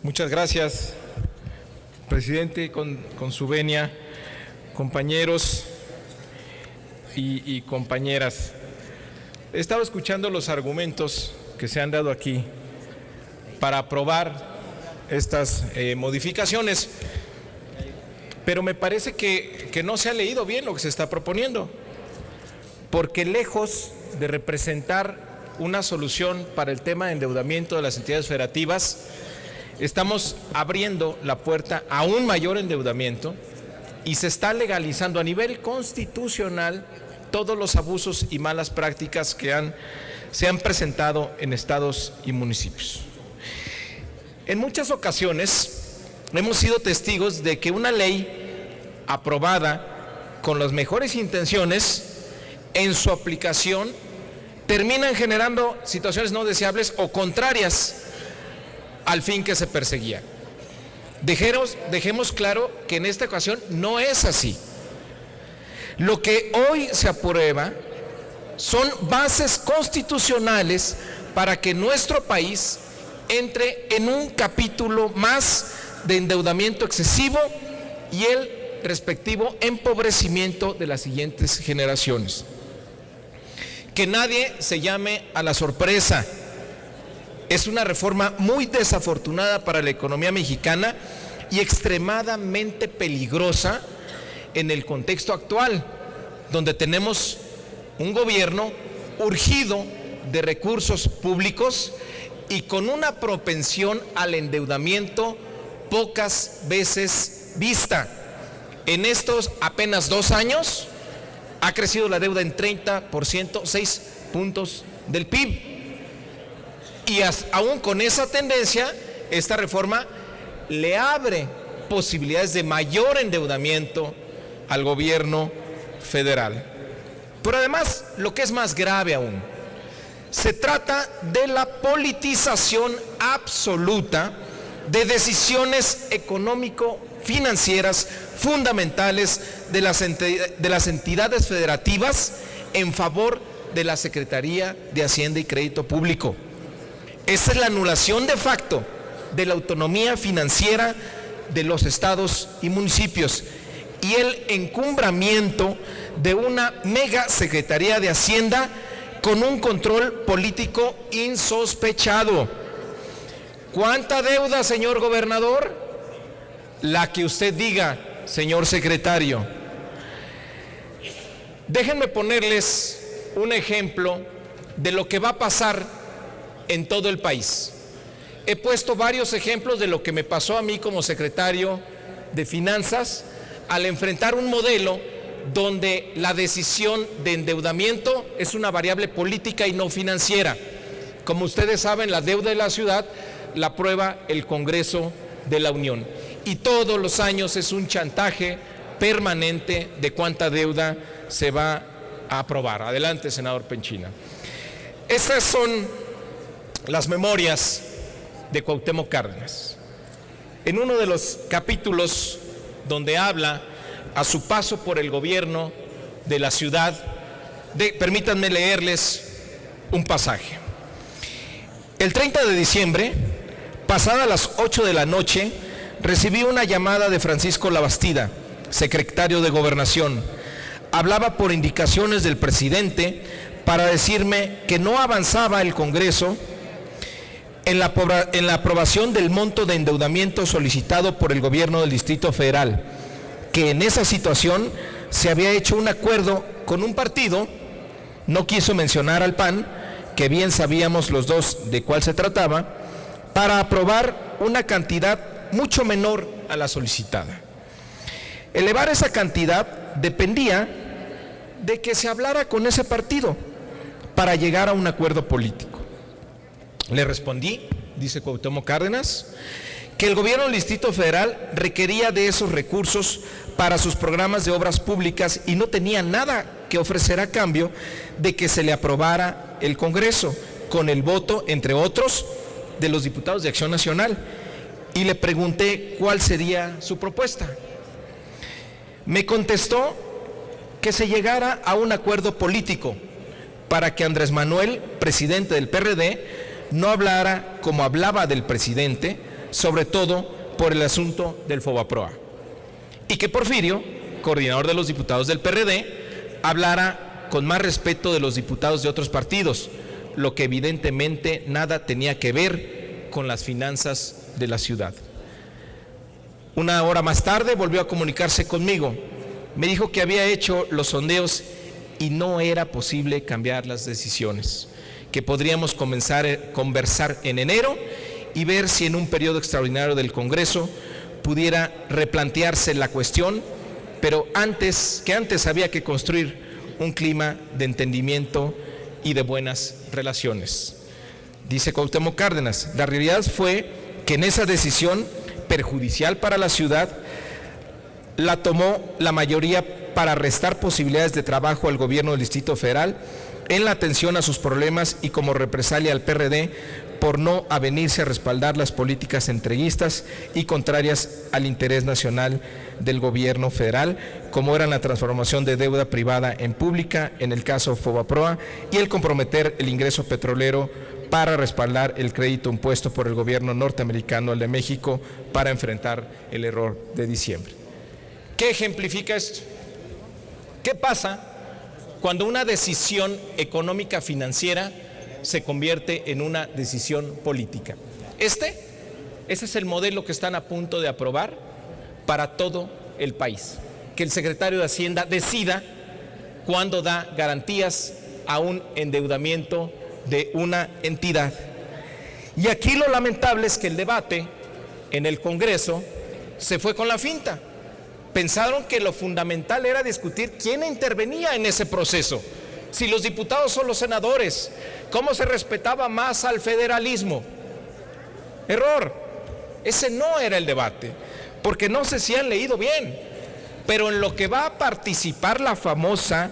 Muchas gracias, presidente, con su venia, compañeros y compañeras. He estado escuchando los argumentos que se han dado aquí para aprobar estas modificaciones, pero me parece que no se ha leído bien lo que se está proponiendo, porque lejos de representar una solución para el tema de endeudamiento de las entidades federativas, estamos abriendo la puerta a un mayor endeudamiento y se está legalizando a nivel constitucional todos los abusos y malas prácticas que se han presentado en estados y municipios. En muchas ocasiones hemos sido testigos de que una ley aprobada con las mejores intenciones, en su aplicación terminan generando situaciones no deseables o contrarias al fin que se perseguía. Dejemos claro que en esta ocasión no es así. Lo que hoy se aprueba son bases constitucionales para que nuestro país entre en un capítulo más de endeudamiento excesivo y el respectivo empobrecimiento de las siguientes generaciones. Que nadie se llame a la sorpresa. Es una reforma muy desafortunada para la economía mexicana y extremadamente peligrosa en el contexto actual, donde tenemos un gobierno urgido de recursos públicos y con una propensión al endeudamiento pocas veces vista. En estos apenas 2 años ha crecido la deuda en 30%, 6 puntos del PIB. Y aún con esa tendencia, esta reforma le abre posibilidades de mayor endeudamiento al gobierno federal. Pero además, lo que es más grave aún, se trata de la politización absoluta de decisiones económico-financieras fundamentales de las entidades federativas en favor de la Secretaría de Hacienda y Crédito Público. Esa es la anulación de facto de la autonomía financiera de los estados y municipios y el encumbramiento de una mega Secretaría de Hacienda con un control político insospechado. ¿Cuánta deuda, señor gobernador? La que usted diga, señor secretario. Déjenme ponerles un ejemplo de lo que va a pasar en todo el país. He puesto varios ejemplos de lo que me pasó a mí como secretario de Finanzas al enfrentar un modelo donde la decisión de endeudamiento es una variable política y no financiera. Como ustedes saben, la deuda de la ciudad la aprueba el Congreso de la Unión y todos los años es un chantaje permanente de cuánta deuda se va a aprobar. Adelante, senador Penchina. Estas son las memorias de Cuauhtémoc Cárdenas. En uno de los capítulos donde habla a su paso por el gobierno de la ciudad, permítanme leerles un pasaje. El 30 de diciembre, pasadas las 8 de la noche, recibí una llamada de Francisco Labastida, secretario de Gobernación. Hablaba por indicaciones del presidente para decirme que no avanzaba el Congreso en la aprobación del monto de endeudamiento solicitado por el gobierno del Distrito Federal, que en esa situación se había hecho un acuerdo con un partido, no quiso mencionar al PAN, que bien sabíamos los dos de cuál se trataba, para aprobar una cantidad mucho menor a la solicitada. Elevar esa cantidad dependía de que se hablara con ese partido para llegar a un acuerdo político. Le respondí, dice Cuauhtémoc Cárdenas, que el gobierno del Distrito Federal requería de esos recursos para sus programas de obras públicas y no tenía nada que ofrecer a cambio de que se le aprobara el Congreso, con el voto, entre otros, de los diputados de Acción Nacional. Y le pregunté cuál sería su propuesta. Me contestó que se llegara a un acuerdo político para que Andrés Manuel, presidente del PRD, no hablara como hablaba del presidente, sobre todo por el asunto del Fobaproa. Y que Porfirio, coordinador de los diputados del PRD, hablara con más respeto de los diputados de otros partidos, lo que evidentemente nada tenía que ver con las finanzas de la ciudad. Una hora más tarde volvió a comunicarse conmigo. Me dijo que había hecho los sondeos y no era posible cambiar las decisiones, que podríamos conversar en enero y ver si en un periodo extraordinario del Congreso pudiera replantearse la cuestión, pero antes había que construir un clima de entendimiento y de buenas relaciones. Dice Cuauhtémoc Cárdenas, la realidad fue que en esa decisión perjudicial para la ciudad la tomó la mayoría para restar posibilidades de trabajo al gobierno del Distrito Federal en la atención a sus problemas y como represalia al PRD por no avenirse a respaldar las políticas entreguistas y contrarias al interés nacional del gobierno federal, como eran la transformación de deuda privada en pública, en el caso Fobaproa, y el comprometer el ingreso petrolero para respaldar el crédito impuesto por el gobierno norteamericano al de México para enfrentar el error de diciembre. ¿Qué ejemplifica esto? ¿Qué pasa cuando una decisión económica financiera se convierte en una decisión política? Ese es el modelo que están a punto de aprobar para todo el país. Que el secretario de Hacienda decida cuándo da garantías a un endeudamiento de una entidad. Y aquí lo lamentable es que el debate en el Congreso se fue con la finta. Pensaron que lo fundamental era discutir quién intervenía en ese proceso, si los diputados o los senadores, cómo se respetaba más al federalismo. Error, ese no era el debate, porque no sé si han leído bien, pero en lo que va a participar la famosa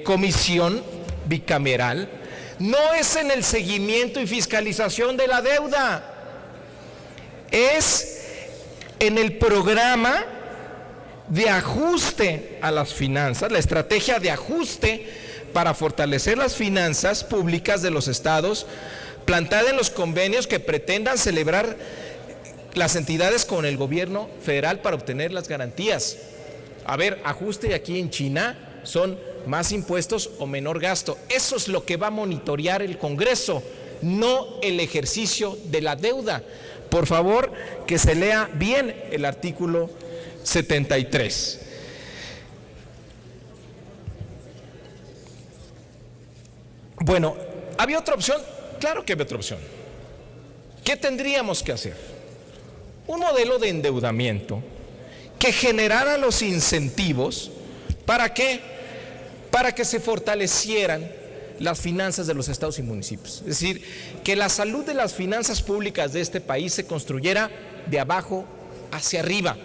comisión bicameral, no es en el seguimiento y fiscalización de la deuda, es en el programa de ajuste a las finanzas, la estrategia de ajuste para fortalecer las finanzas públicas de los estados, plantada en los convenios que pretendan celebrar las entidades con el gobierno federal para obtener las garantías. A ver, ajuste aquí en China son más impuestos o menor gasto. Eso es lo que va a monitorear el Congreso, no el ejercicio de la deuda. Por favor, que se lea bien el artículo 73. Bueno, ¿había otra opción? Claro que había otra opción. ¿Qué tendríamos que hacer? Un modelo de endeudamiento que generara los incentivos. ¿Para qué? Para que se fortalecieran las finanzas de los estados y municipios. Es decir, que la salud de las finanzas públicas de este país se construyera de abajo hacia arriba,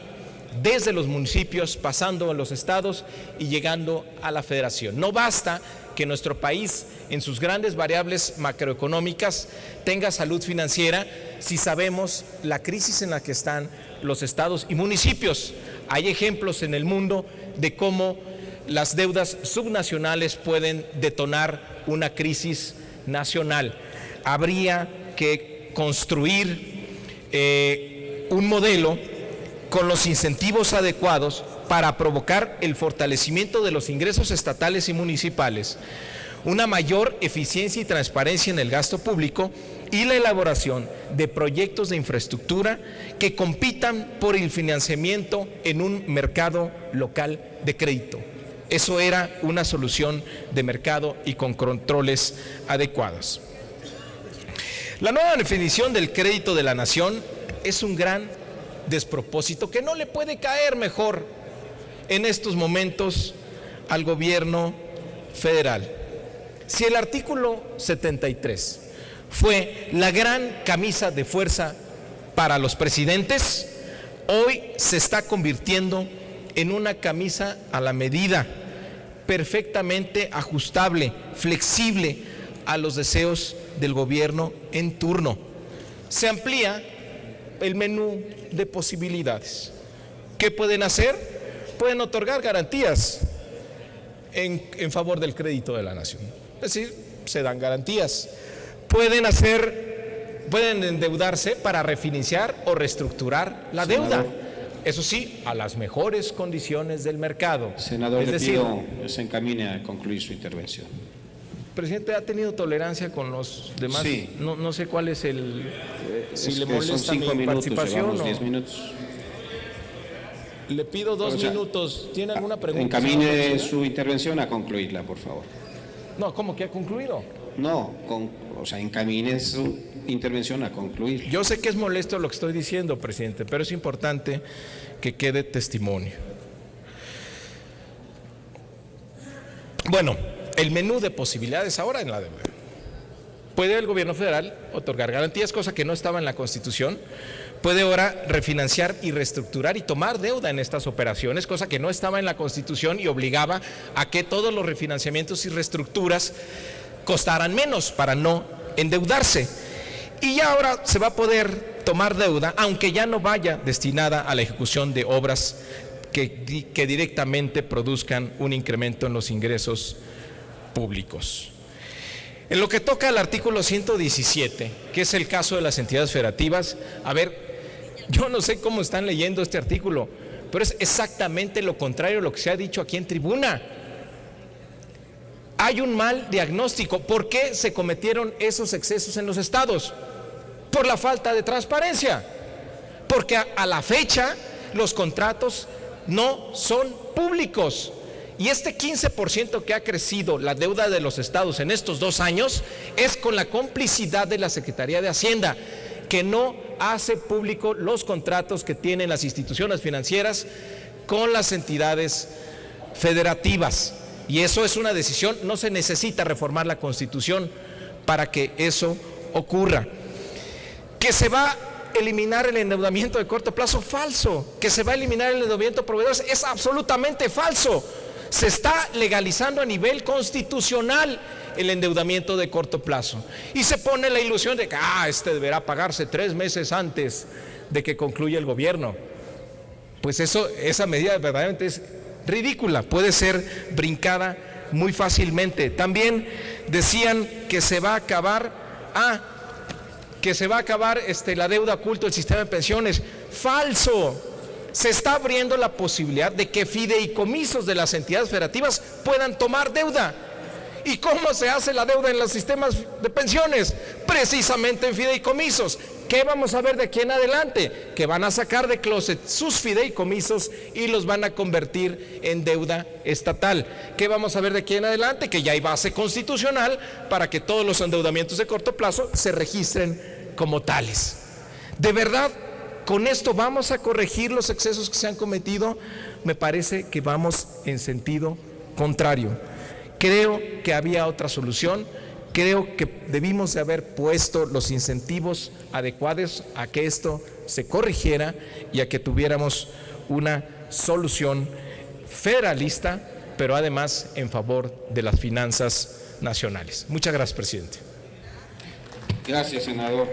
desde los municipios, pasando a los estados y llegando a la federación. No basta que nuestro país, en sus grandes variables macroeconómicas, tenga salud financiera si sabemos la crisis en la que están los estados y municipios. Hay ejemplos en el mundo de cómo las deudas subnacionales pueden detonar una crisis nacional. Habría que construir un modelo con los incentivos adecuados para provocar el fortalecimiento de los ingresos estatales y municipales, una mayor eficiencia y transparencia en el gasto público y la elaboración de proyectos de infraestructura que compitan por el financiamiento en un mercado local de crédito. Eso era una solución de mercado y con controles adecuados. La nueva definición del crédito de la nación es un gran despropósito que no le puede caer mejor en estos momentos al gobierno federal. Si el artículo 73 fue la gran camisa de fuerza para los presidentes, hoy se está convirtiendo en una camisa a la medida, perfectamente ajustable, flexible a los deseos del gobierno en turno. Se amplía el menú de posibilidades. ¿Qué pueden hacer? Pueden otorgar garantías. en favor del crédito de la nación. Es decir, se dan garantías. Pueden endeudarse para refinanciar o reestructurar la deuda. Eso sí, a las mejores condiciones del mercado. Senador, le pido se encamine a concluir su intervención. Presidente, ¿ha tenido tolerancia con los demás? Sí. No sé cuál es el... si le son molesta 5 mi minutos, participación llevamos o... 10 minutos. Le pido 2 minutos. ¿Tiene alguna pregunta? Encamine su intervención a concluirla, por favor. No, ¿cómo que ha concluido? No, encamine su intervención a concluir. Yo sé que es molesto lo que estoy diciendo, presidente, pero es importante que quede testimonio. Bueno, el menú de posibilidades ahora en la deuda. Puede el gobierno federal otorgar garantías, cosa que no estaba en la Constitución. Puede ahora refinanciar y reestructurar y tomar deuda en estas operaciones, cosa que no estaba en la Constitución y obligaba a que todos los refinanciamientos y reestructuras costaran menos para no endeudarse. Y ya ahora se va a poder tomar deuda, aunque ya no vaya destinada a la ejecución de obras que directamente produzcan un incremento en los ingresos públicos. En lo que toca al artículo 117, que es el caso de las entidades federativas, a ver, yo no sé cómo están leyendo este artículo, pero es exactamente lo contrario a lo que se ha dicho aquí en tribuna. Hay un mal diagnóstico. ¿Por qué se cometieron esos excesos en los estados? Por la falta de transparencia. Porque a la fecha los contratos no son públicos. Y este 15% que ha crecido la deuda de los estados en estos 2 años es con la complicidad de la Secretaría de Hacienda, que no hace público los contratos que tienen las instituciones financieras con las entidades federativas. Y eso es una decisión, no se necesita reformar la Constitución para que eso ocurra. Que se va a eliminar el endeudamiento de corto plazo, falso. Que se va a eliminar el endeudamiento de proveedores, es absolutamente falso. Se está legalizando a nivel constitucional el endeudamiento de corto plazo. Y se pone la ilusión de que este deberá pagarse 3 meses antes de que concluya el gobierno. Pues esa medida verdaderamente es ridícula, puede ser brincada muy fácilmente. También decían que se va a acabar, la deuda oculta del sistema de pensiones. Falso. Se está abriendo la posibilidad de que fideicomisos de las entidades federativas puedan tomar deuda. ¿Y cómo se hace la deuda en los sistemas de pensiones? Precisamente en fideicomisos. ¿Qué vamos a ver de aquí en adelante? Que van a sacar de closet sus fideicomisos y los van a convertir en deuda estatal. ¿Qué vamos a ver de aquí en adelante? Que ya hay base constitucional para que todos los endeudamientos de corto plazo se registren como tales. De verdad, con esto vamos a corregir los excesos que se han cometido. Me parece que vamos en sentido contrario. Creo que había otra solución. Creo que debimos de haber puesto los incentivos adecuados a que esto se corrigiera y a que tuviéramos una solución federalista, pero además en favor de las finanzas nacionales. Muchas gracias, presidente. Gracias, senador.